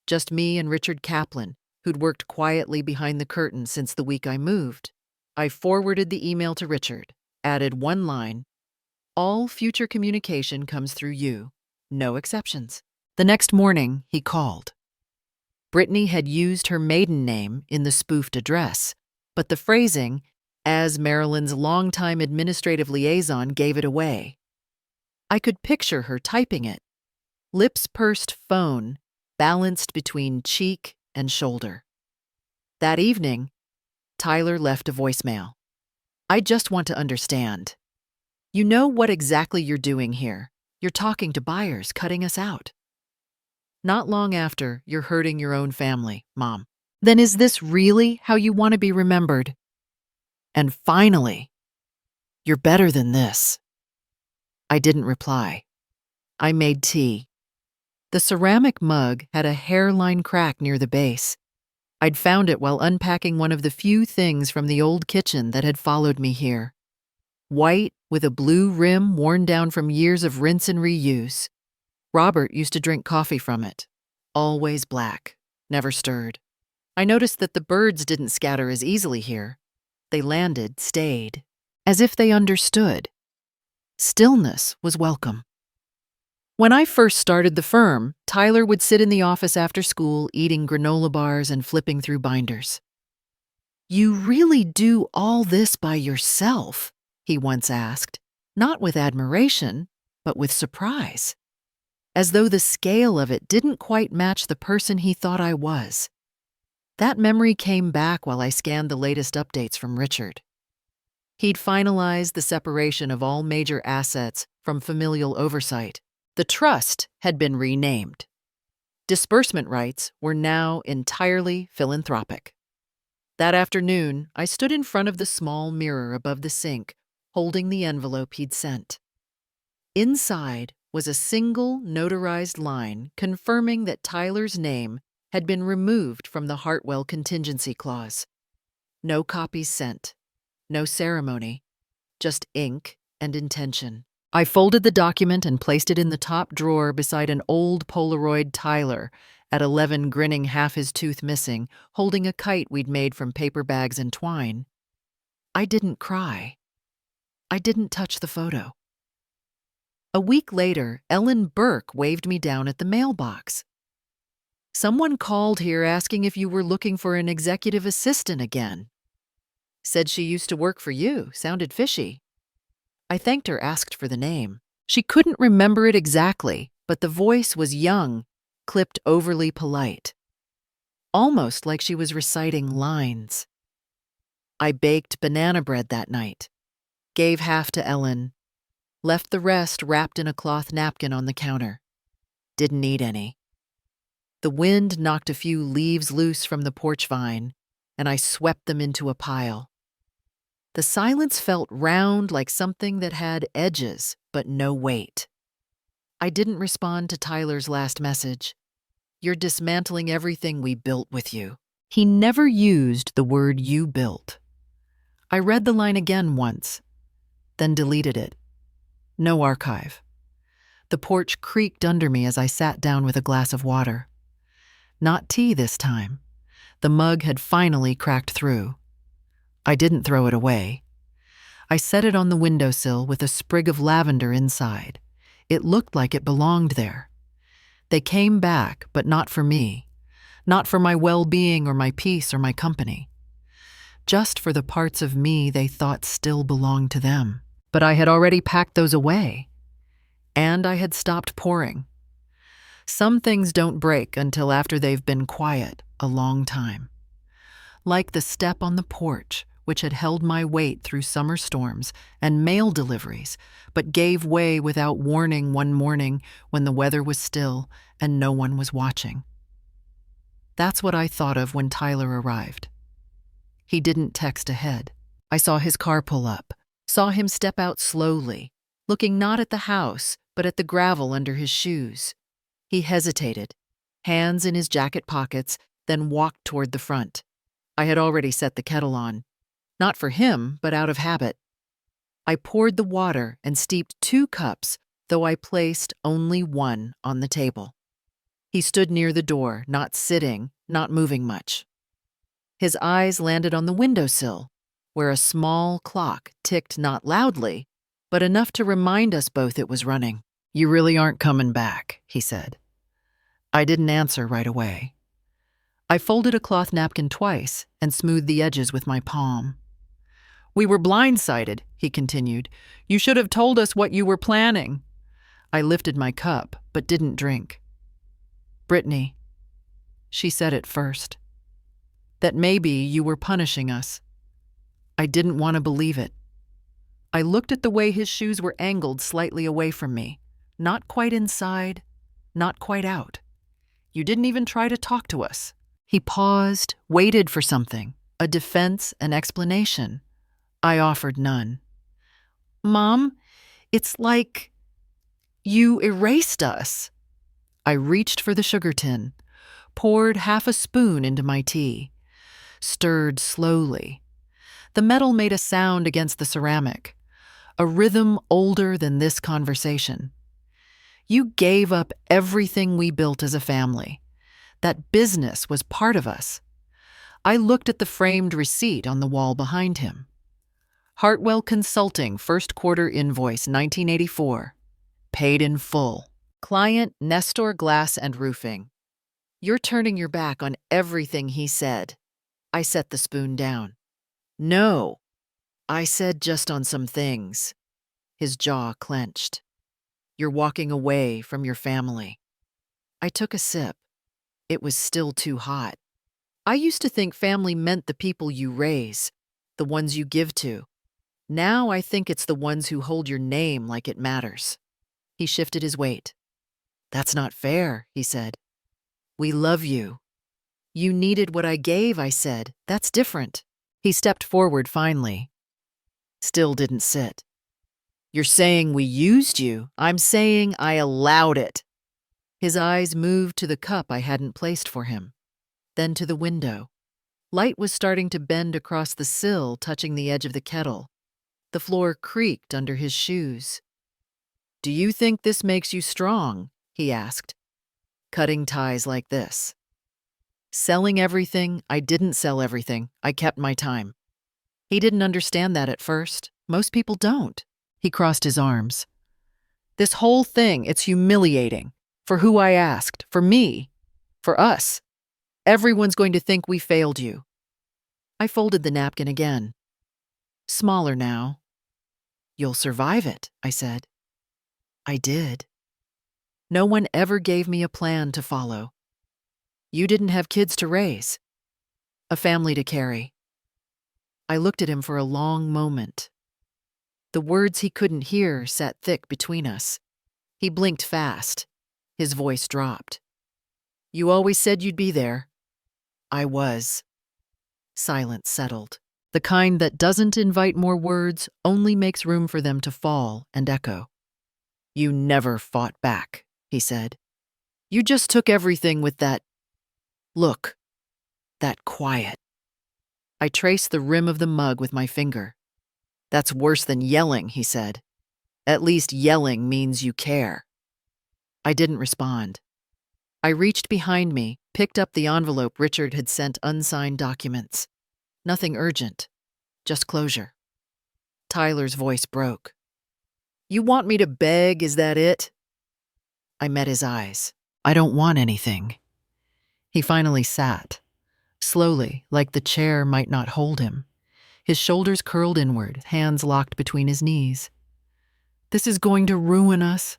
Just me and Richard Kaplan, who'd worked quietly behind the curtain since the week I moved. I forwarded the email to Richard, added one line. All future communication comes through you. No exceptions. The next morning, he called. Brittany had used her maiden name in the spoofed address, but the phrasing, as Marilyn's longtime administrative liaison, gave it away. I could picture her typing it. Lips pursed, phone balanced between cheek and shoulder. That evening, Tyler left a voicemail. I just want to understand. You know what exactly you're doing here. You're talking to buyers, cutting us out. Not long after, you're hurting your own family, Mom. Then is this really how you want to be remembered? And finally, you're better than this. I didn't reply. I made tea. The ceramic mug had a hairline crack near the base. I'd found it while unpacking one of the few things from the old kitchen that had followed me here. White, with a blue rim worn down from years of rinse and reuse. Robert used to drink coffee from it. Always black, never stirred. I noticed that the birds didn't scatter as easily here. They landed, stayed, as if they understood. Stillness was welcome. When I first started the firm, Tyler would sit in the office after school eating granola bars and flipping through binders. "You really do all this by yourself?" he once asked, not with admiration, but with surprise, as though the scale of it didn't quite match the person he thought I was. That memory came back while I scanned the latest updates from Richard. He'd finalized the separation of all major assets from familial oversight. The trust had been renamed. Disbursement rights were now entirely philanthropic. That afternoon, I stood in front of the small mirror above the sink, holding the envelope he'd sent. Inside was a single notarized line confirming that Tyler's name had been removed from the Hartwell contingency clause. No copies sent, no ceremony, just ink and intention. I folded the document and placed it in the top drawer beside an old Polaroid Tyler, at 11 grinning half his tooth missing, holding a kite we'd made from paper bags and twine. I didn't cry. I didn't touch the photo. A week later, Ellen Burke waved me down at the mailbox. "Someone called here asking if you were looking for an executive assistant again. Said she used to work for you. Sounded fishy." I thanked her, asked for the name. She couldn't remember it exactly, but the voice was young, clipped overly polite. Almost like she was reciting lines. I baked banana bread that night, gave half to Ellen, left the rest wrapped in a cloth napkin on the counter. Didn't eat any. The wind knocked a few leaves loose from the porch vine, and I swept them into a pile. The silence felt round, like something that had edges, but no weight. I didn't respond to Tyler's last message. "You're dismantling everything we built with you." He never used the word "you built." I read the line again once, then deleted it. No archive. The porch creaked under me as I sat down with a glass of water. Not tea this time. The mug had finally cracked through. I didn't throw it away. I set it on the windowsill with a sprig of lavender inside. It looked like it belonged there. They came back, but not for me. Not for my well-being or my peace or my company. Just for the parts of me they thought still belonged to them. But I had already packed those away. And I had stopped pouring. Some things don't break until after they've been quiet a long time. Like the step on the porch, which had held my weight through summer storms and mail deliveries, but gave way without warning one morning when the weather was still and no one was watching. That's what I thought of when Tyler arrived. He didn't text ahead. I saw his car pull up, saw him step out slowly, looking not at the house, but at the gravel under his shoes. He hesitated, hands in his jacket pockets, then walked toward the front. I had already set the kettle on. Not for him, but out of habit. I poured the water and steeped 2 cups, though I placed only 1 on the table. He stood near the door, not sitting, not moving much. His eyes landed on the windowsill, where a small clock ticked not loudly, but enough to remind us both it was running. "You really aren't coming back," he said. I didn't answer right away. I folded a cloth napkin twice and smoothed the edges with my palm. "We were blindsided," he continued. "You should have told us what you were planning." I lifted my cup, but didn't drink. "Brittany," she said it first, "that maybe you were punishing us." I didn't want to believe it. I looked at the way his shoes were angled slightly away from me, not quite inside, not quite out. You didn't even try to talk to us." He paused, waited for something, a defense, an explanation. I offered none. "Mom, it's like you erased us." I reached for the sugar tin, poured half a spoon into my tea, stirred slowly. The metal made a sound against the ceramic, a rhythm older than this conversation. "You gave up everything we built as a family. That business was part of us." I looked at the framed receipt on the wall behind him. Hartwell Consulting, first quarter invoice 1984. Paid in full. Client Nestor Glass and Roofing. "You're turning your back on everything he said." I set the spoon down. "No, I said just on some things." His jaw clenched. "You're walking away from your family." I took a sip. It was still too hot. "I used to think family meant the people you raise, the ones you give to. Now I think it's the ones who hold your name like it matters." He shifted his weight. "That's not fair," he said. "We love you." "You needed what I gave," I said. "That's different." He stepped forward finally. Still didn't sit. "You're saying we used you. I'm saying I allowed it." His eyes moved to the cup I hadn't placed for him, then to the window. Light was starting to bend across the sill, touching the edge of the kettle. The floor creaked under his shoes. "Do you think this makes you strong?" he asked. "Cutting ties like this." "Selling everything, I didn't sell everything. I kept my time." He didn't understand that at first. Most people don't. He crossed his arms. "This whole thing, it's humiliating. For who I asked, for me, for us. Everyone's going to think we failed you." I folded the napkin again. "Smaller now." "You'll survive it," I said. I did. No one ever gave me a plan to follow. You didn't have kids to raise, a family to carry. I looked at him for a long moment. The words he couldn't hear sat thick between us. He blinked fast. His voice dropped. "You always said you'd be there." "I was." Silence settled. The kind that doesn't invite more words, only makes room for them to fall and echo. "You never fought back," he said. "You just took everything with that look, that quiet." I traced the rim of the mug with my finger. "That's worse than yelling," he said. "At least yelling means you care." I didn't respond. I reached behind me, picked up the envelope Richard had sent unsigned documents. Nothing urgent, just closure. Tyler's voice broke. "You want me to beg, is that it?" I met his eyes. "I don't want anything." He finally sat, slowly, like the chair might not hold him. His shoulders curled inward, hands locked between his knees. "This is going to ruin us."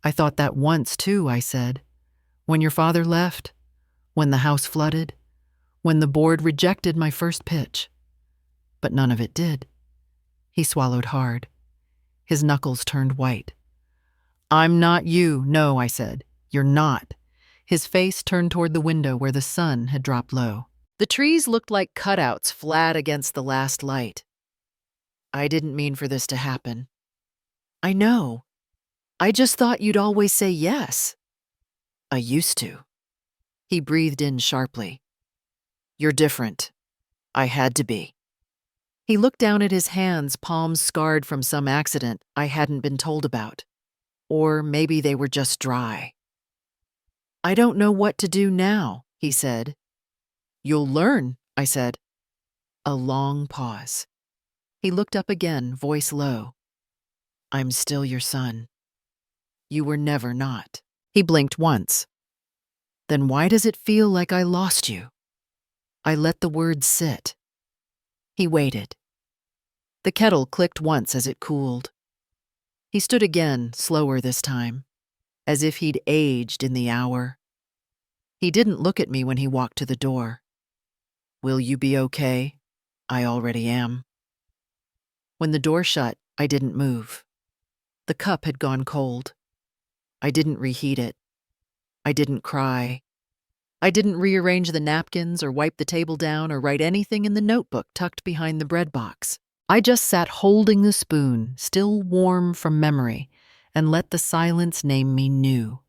"I thought that once, too," I said. "When your father left, when the house flooded, when the board rejected my first pitch. But none of it did." He swallowed hard. His knuckles turned white. "I'm not you." "No," I said. "You're not." His face turned toward the window where the sun had dropped low. The trees looked like cutouts flat against the last light. "I didn't mean for this to happen." "I know. I just thought you'd always say yes." "I used to." He breathed in sharply. "You're different. I had to be." He looked down at his hands, palms scarred from some accident I hadn't been told about. Or maybe they were just dry. "I don't know what to do now," he said. "You'll learn," I said. A long pause. He looked up again, voice low. "I'm still your son. You were never not." He blinked once. "Then why does it feel like I lost you?" I let the words sit. He waited. The kettle clicked once as it cooled. He stood again, slower this time, as if he'd aged in the hour. He didn't look at me when he walked to the door. "Will you be okay?" "I already am." When the door shut, I didn't move. The cup had gone cold. I didn't reheat it. I didn't cry. I didn't rearrange the napkins or wipe the table down or write anything in the notebook tucked behind the bread box. I just sat holding the spoon, still warm from memory, and let the silence name me new.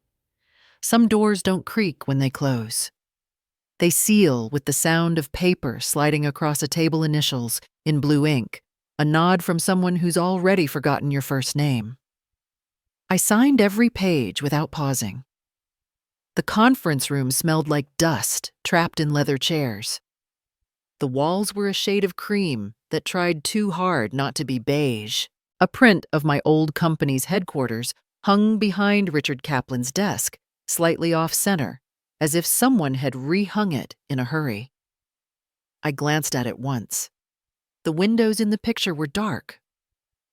Some doors don't creak when they close. They seal with the sound of paper sliding across a table, initials in blue ink, a nod from someone who's already forgotten your first name. I signed every page without pausing. The conference room smelled like dust trapped in leather chairs. The walls were a shade of cream that tried too hard not to be beige. A print of my old company's headquarters hung behind Richard Kaplan's desk, slightly off-center, as if someone had rehung it in a hurry. I glanced at it once. The windows in the picture were dark.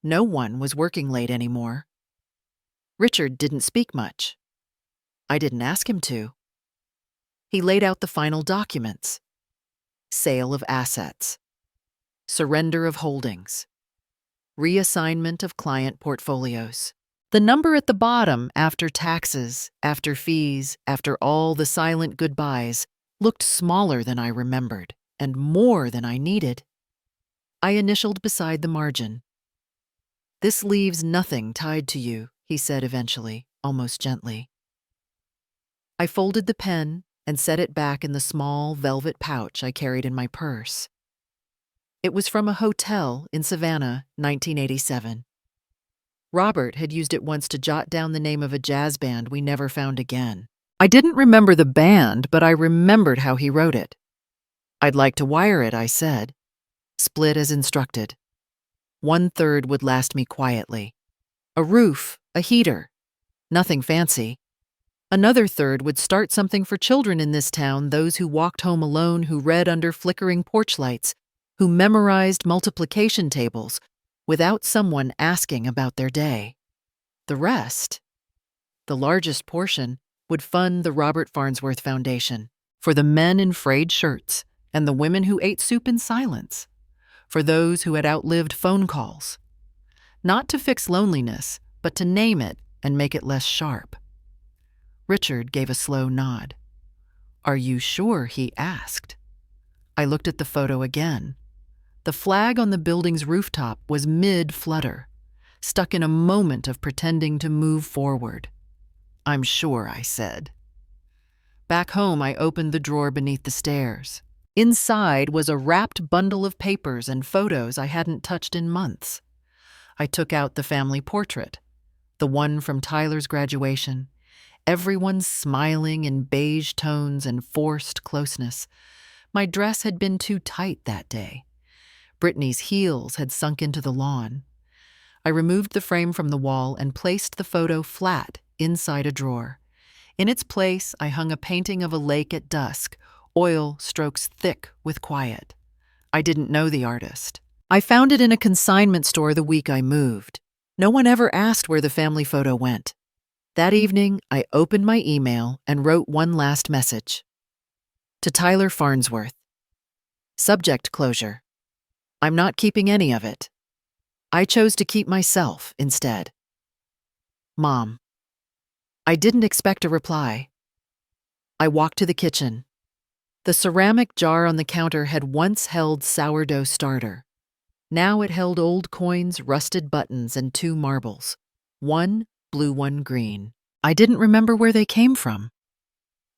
No one was working late anymore. Richard didn't speak much. I didn't ask him to. He laid out the final documents. Sale of assets. Surrender of holdings. Reassignment of client portfolios. The number at the bottom, after taxes, after fees, after all the silent goodbyes, looked smaller than I remembered and more than I needed. I initialed beside the margin. "This leaves nothing tied to you," he said eventually, almost gently. I folded the pen and set it back in the small velvet pouch I carried in my purse. It was from a hotel in Savannah, 1987. Robert had used it once to jot down the name of a jazz band we never found again. I didn't remember the band, but I remembered how he wrote it. "I'd like to wire it," I said. "Split as instructed. 1/3 would last me quietly. A roof, a heater. Nothing fancy. Another third would start something for children in this town, those who walked home alone, who read under flickering porch lights, who memorized multiplication tables without someone asking about their day. The rest, the largest portion, would fund the Robert Farnsworth Foundation, for the men in frayed shirts and the women who ate soup in silence, for those who had outlived phone calls. Not to fix loneliness, but to name it and make it less sharp. Richard gave a slow nod. "Are you sure?" he asked. I looked at the photo again. The flag on the building's rooftop was mid-flutter, stuck in a moment of pretending to move forward. "I'm sure," I said. Back home, I opened the drawer beneath the stairs. Inside was a wrapped bundle of papers and photos I hadn't touched in months. I took out the family portrait, the one from Tyler's graduation. Everyone smiling in beige tones and forced closeness. My dress had been too tight that day. Brittany's heels had sunk into the lawn. I removed the frame from the wall and placed the photo flat inside a drawer. In its place, I hung a painting of a lake at dusk, oil strokes thick with quiet. I didn't know the artist. I found it in a consignment store the week I moved. No one ever asked where the family photo went. That evening, I opened my email and wrote one last message. To Tyler Farnsworth. Subject: closure. I'm not keeping any of it. I chose to keep myself instead. Mom. I didn't expect a reply. I walked to the kitchen. The ceramic jar on the counter had once held sourdough starter. Now it held old coins, rusted buttons, and 2 marbles. One blue, one green. I didn't remember where they came from.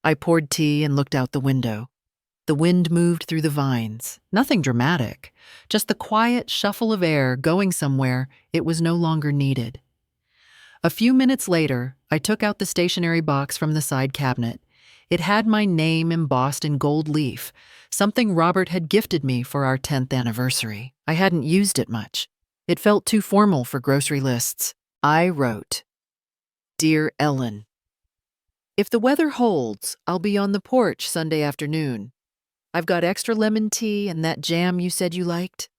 I poured tea and looked out the window. The wind moved through the vines. Nothing dramatic, just the quiet shuffle of air going somewhere it was no longer needed. A few minutes later, I took out the stationery box from the side cabinet. It had my name embossed in gold leaf, something Robert had gifted me for our 10th anniversary. I hadn't used it much. It felt too formal for grocery lists. I wrote, Dear Ellen, if the weather holds, I'll be on the porch Sunday afternoon. I've got extra lemon tea and that jam you said you liked.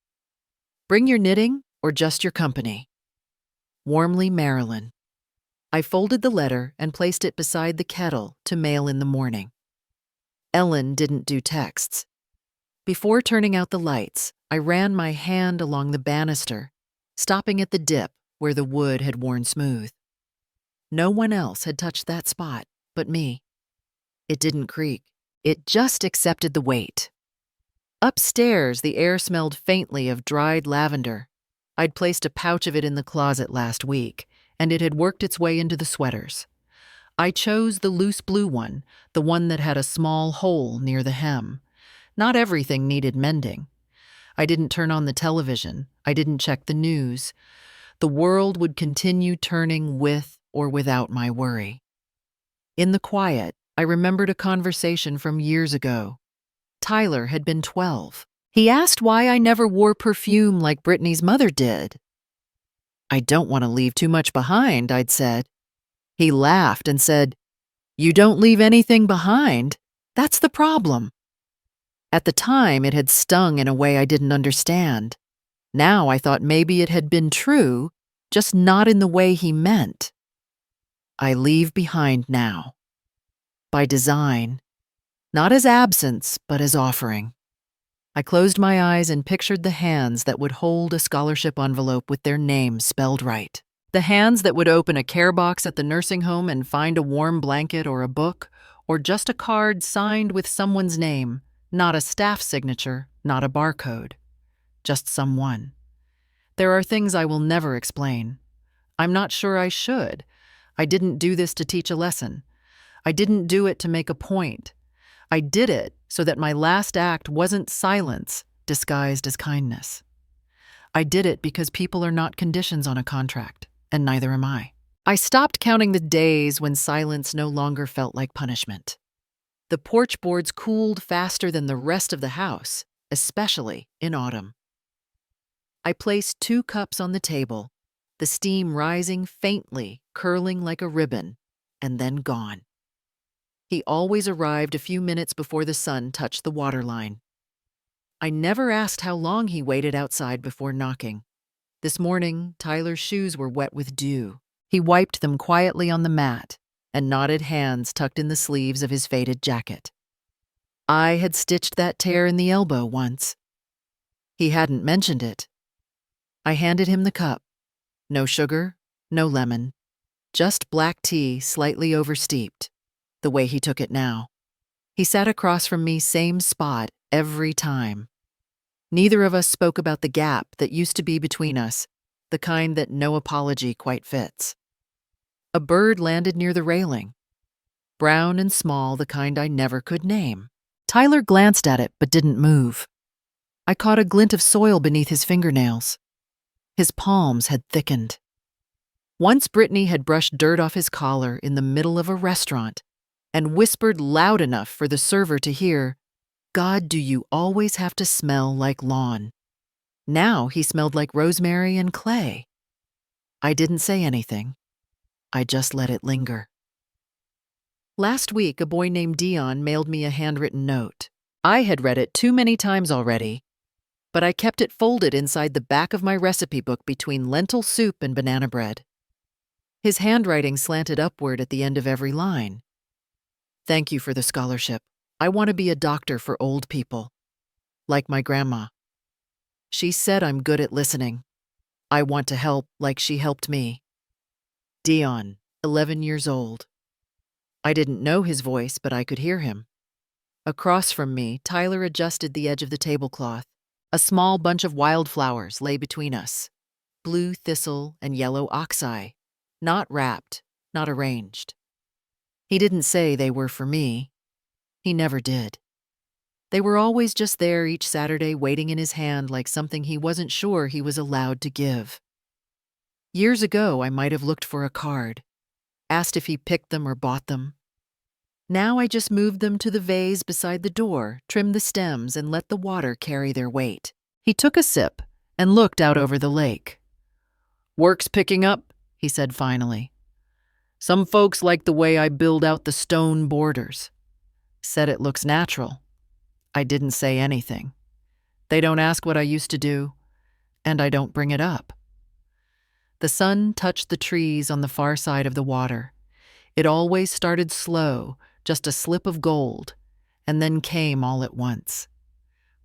Bring your knitting or just your company. Warmly, Marilyn. I folded the letter and placed it beside the kettle to mail in the morning. Ellen didn't do texts. Before turning out the lights, I ran my hand along the banister, stopping at the dip where the wood had worn smooth. No one else had touched that spot but me. It didn't creak. It just accepted the weight. Upstairs, the air smelled faintly of dried lavender. I'd placed a pouch of it in the closet last week, and it had worked its way into the sweaters. I chose the loose blue one, the one that had a small hole near the hem. Not everything needed mending. I didn't turn on the television. I didn't check the news. The world would continue turning with or without my worry. In the quiet, I remembered a conversation from years ago. Tyler had been 12. He asked why I never wore perfume like Brittany's mother did. "I don't want to leave too much behind," I'd said. He laughed and said, "You don't leave anything behind. That's the problem." At the time, it had stung in a way I didn't understand. Now I thought maybe it had been true, just not in the way he meant. I leave behind now. By design. Not as absence, but as offering. I closed my eyes and pictured the hands that would hold a scholarship envelope with their name spelled right. The hands that would open a care box at the nursing home and find a warm blanket or a book, or just a card signed with someone's name, not a staff signature, not a barcode. Just someone. There are things I will never explain. I'm not sure I should. I didn't do this to teach a lesson. I didn't do it to make a point. I did it so that my last act wasn't silence disguised as kindness. I did it because people are not conditions on a contract, and neither am I. I stopped counting the days when silence no longer felt like punishment. The porch boards cooled faster than the rest of the house, especially in autumn. I placed 2 cups on the table, the steam rising faintly, curling like a ribbon, and then gone. He always arrived a few minutes before the sun touched the waterline. I never asked how long he waited outside before knocking. This morning, Tyler's shoes were wet with dew. He wiped them quietly on the mat, and knotted hands tucked in the sleeves of his faded jacket. I had stitched that tear in the elbow once. He hadn't mentioned it. I handed him the cup. No sugar, no lemon, just black tea slightly oversteeped, the way he took it now. He sat across from me, same spot every time. Neither of us spoke about the gap that used to be between us, the kind that no apology quite fits. A bird landed near the railing. Brown and small, the kind I never could name. Tyler glanced at it but didn't move. I caught a glint of soil beneath his fingernails. His palms had thickened. Once Brittany had brushed dirt off his collar in the middle of a restaurant and whispered loud enough for the server to hear, "God, do you always have to smell like lawn?" Now he smelled like rosemary and clay. I didn't say anything. I just let it linger. Last week, a boy named Dion mailed me a handwritten note. I had read it too many times already, but I kept it folded inside the back of my recipe book between lentil soup and banana bread. His handwriting slanted upward at the end of every line. "Thank you for the scholarship. I want to be a doctor for old people. Like my grandma. She said I'm good at listening. I want to help like she helped me. Dion, 11 years old." I didn't know his voice, but I could hear him. Across from me, Tyler adjusted the edge of the tablecloth. A small bunch of wildflowers lay between us. Blue thistle and yellow oxeye. Not wrapped, not arranged. He didn't say they were for me. He never did. They were always just there each Saturday, waiting in his hand like something he wasn't sure he was allowed to give. Years ago, I might have looked for a card, asked if he picked them or bought them. Now I just moved them to the vase beside the door, trimmed the stems, and let the water carry their weight. He took a sip and looked out over the lake. "Work's picking up," he said finally. "Some folks like the way I build out the stone borders. Said it looks natural." I didn't say anything. They don't ask what I used to do, and I don't bring it up. The sun touched the trees on the far side of the water. It always started slow, just a slip of gold, and then came all at once.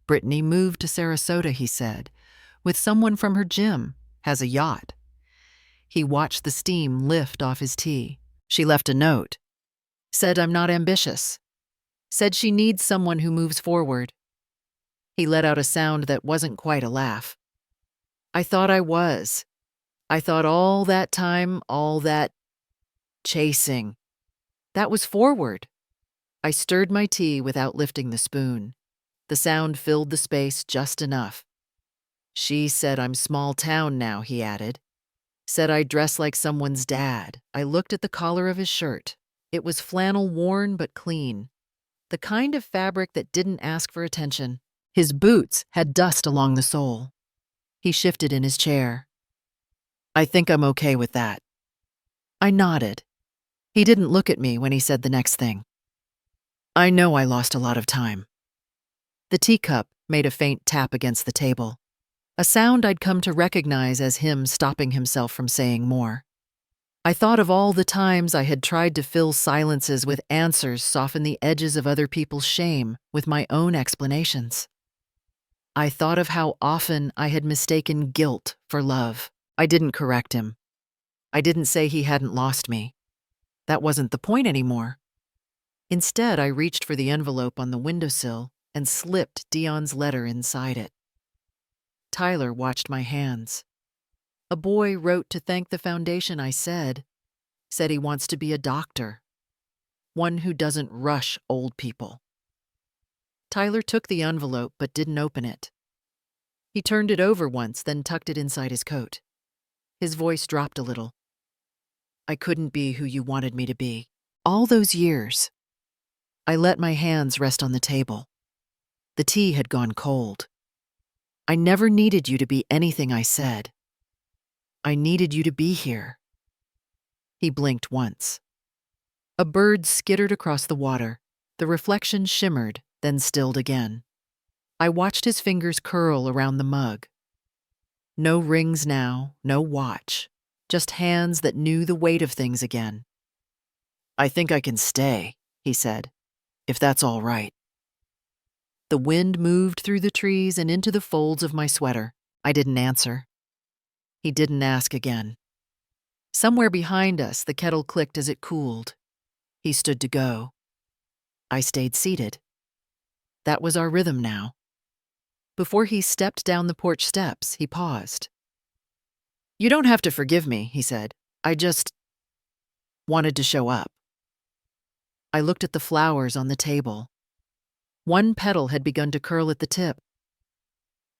Brittany moved to Sarasota, he said, with someone from her gym, has a yacht. He watched the steam lift off his tea. She left a note. Said I'm not ambitious. Said she needs someone who moves forward. He let out a sound that wasn't quite a laugh. I thought I was. I thought all that time, all that chasing, that was forward. I stirred my tea without lifting the spoon. The sound filled the space just enough. She said I'm small town now, he added. Said I dress like someone's dad. I looked at the collar of his shirt. It was flannel worn but clean. The kind of fabric that didn't ask for attention. His boots had dust along the sole. He shifted in his chair. I think I'm okay with that. I nodded. He didn't look at me when he said the next thing. I know I lost a lot of time. The teacup made a faint tap against the table, a sound I'd come to recognize as him stopping himself from saying more. I thought of all the times I had tried to fill silences with answers, soften the edges of other people's shame with my own explanations. I thought of how often I had mistaken guilt for love. I didn't correct him. I didn't say he hadn't lost me. That wasn't the point anymore. Instead, I reached for the envelope on the windowsill and slipped Dion's letter inside it. Tyler watched my hands. A boy wrote to thank the foundation, I said he wants to be a doctor, one who doesn't rush old people. Tyler took the envelope but didn't open it. He turned it over once, then tucked it inside his coat. His voice dropped a little. I couldn't be who you wanted me to be. All those years. I let my hands rest on the table. The tea had gone cold. I never needed you to be anything I said. I needed you to be here. He blinked once. A bird skittered across the water. The reflection shimmered, then stilled again. I watched his fingers curl around the mug. No rings now, no watch, just hands that knew the weight of things again. I think I can stay, he said, if that's all right. The wind moved through the trees and into the folds of my sweater. I didn't answer. He didn't ask again. Somewhere behind us, the kettle clicked as it cooled. He stood to go. I stayed seated. That was our rhythm now. Before he stepped down the porch steps, he paused. You don't have to forgive me, he said. I just wanted to show up. I looked at the flowers on the table. One petal had begun to curl at the tip.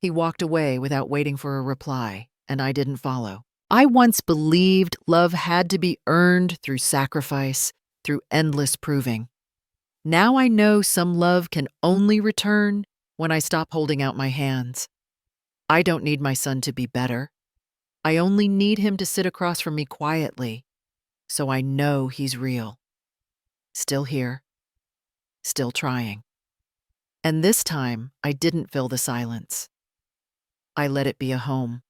He walked away without waiting for a reply, and I didn't follow. I once believed love had to be earned through sacrifice, through endless proving. Now I know some love can only return when I stop holding out my hands. I don't need my son to be better. I only need him to sit across from me quietly, so I know he's real. Still here, still trying. And this time, I didn't fill the silence. I let it be a home.